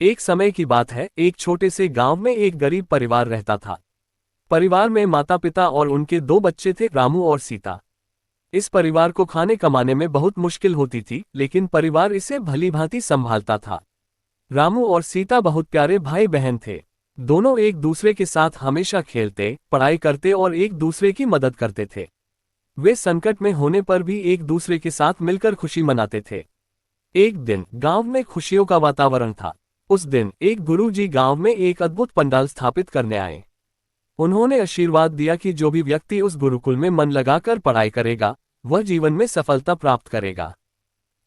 एक समय की बात है, एक छोटे से गांव में एक गरीब परिवार रहता था। परिवार में माता पिता और उनके दो बच्चे थे, रामू और सीता। इस परिवार को खाने कमाने में बहुत मुश्किल होती थी, लेकिन परिवार इसे भलीभांति संभालता था। रामू और सीता बहुत प्यारे भाई बहन थे। दोनों एक दूसरे के साथ हमेशा खेलते, पढ़ाई करते और एक दूसरे की मदद करते थे। वे संकट में होने पर भी एक दूसरे के साथ मिलकर खुशी मनाते थे। एक दिन गांव में खुशियों का वातावरण था। उस दिन एक गुरुजी गांव में एक अद्भुत पंडाल स्थापित करने आए। उन्होंने आशीर्वाद दिया कि जो भी व्यक्ति उस गुरुकुल में मन लगाकर पढ़ाई करेगा, वह जीवन में सफलता प्राप्त करेगा।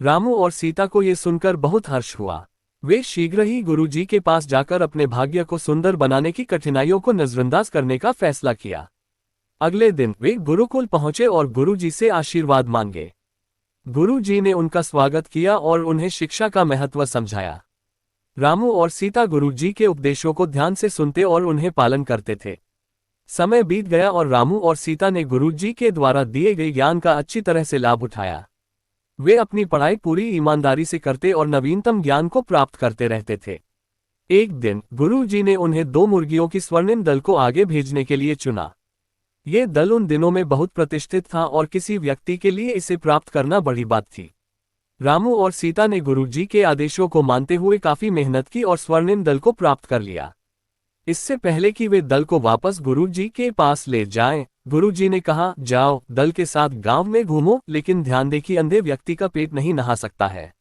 रामू और सीता को यह सुनकर बहुत हर्ष हुआ। वे शीघ्र ही गुरुजी के पास जाकर अपने भाग्य को सुंदर बनाने की कठिनाइयों को नजरअंदाज करने का फैसला किया। अगले दिन वे गुरुकुल पहुंचे और गुरुजी से आशीर्वाद मांगे। गुरुजी ने उनका स्वागत किया और उन्हें शिक्षा का महत्व समझाया। रामू और सीता गुरुजी के उपदेशों को ध्यान से सुनते और उन्हें पालन करते थे। समय बीत गया और रामू और सीता ने गुरुजी के द्वारा दिए गए ज्ञान का अच्छी तरह से लाभ उठाया। वे अपनी पढ़ाई पूरी ईमानदारी से करते और नवीनतम ज्ञान को प्राप्त करते रहते थे। एक दिन गुरुजी ने उन्हें दो मुर्गियों की स्वर्णिम दल को आगे भेजने के लिए चुना। ये दल उन दिनों में बहुत प्रतिष्ठित था और किसी व्यक्ति के लिए इसे प्राप्त करना बड़ी बात थी। रामू और सीता ने गुरुजी के आदेशों को मानते हुए काफी मेहनत की और स्वर्णिम दल को प्राप्त कर लिया। इससे पहले कि वे दल को वापस गुरुजी के पास ले जाएं, गुरुजी ने कहा, जाओ दल के साथ गांव में घूमो, लेकिन ध्यान दें कि अंधे व्यक्ति का पेट नहीं नहा सकता है।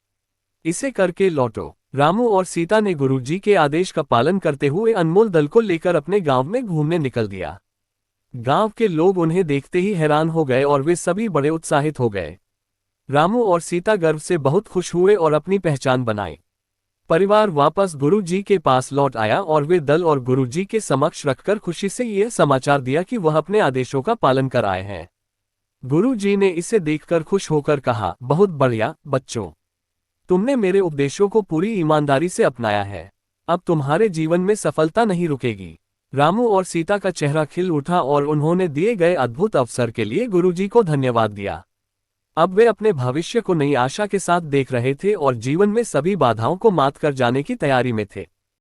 इसे करके लौटो। रामू और सीता ने गुरुजी के आदेश का पालन करते हुए अनमोल दल को लेकर अपने गांव में घूमने निकल दिया। गांव के लोग उन्हें देखते ही हैरान हो गए और वे सभी बड़े उत्साहित हो गए। रामू और सीता गर्व से बहुत खुश हुए और अपनी पहचान बनाई। परिवार वापस गुरुजी के पास लौट आया और वे दल और गुरुजी के समक्ष रखकर खुशी से यह समाचार दिया कि वह अपने आदेशों का पालन कर आए हैं। गुरुजी ने इसे देखकर खुश होकर कहा, बहुत बढ़िया बच्चों, तुमने मेरे उपदेशों को पूरी ईमानदारी से अपनाया है। अब तुम्हारे जीवन में सफलता नहीं रुकेगी। रामू और सीता का चेहरा खिल उठा और उन्होंने दिए गए अद्भुत अवसर के लिए गुरुजी को धन्यवाद दिया। अब वे अपने भविष्य को नई आशा के साथ देख रहे थे और जीवन में सभी बाधाओं को मात कर जाने की तैयारी में थे।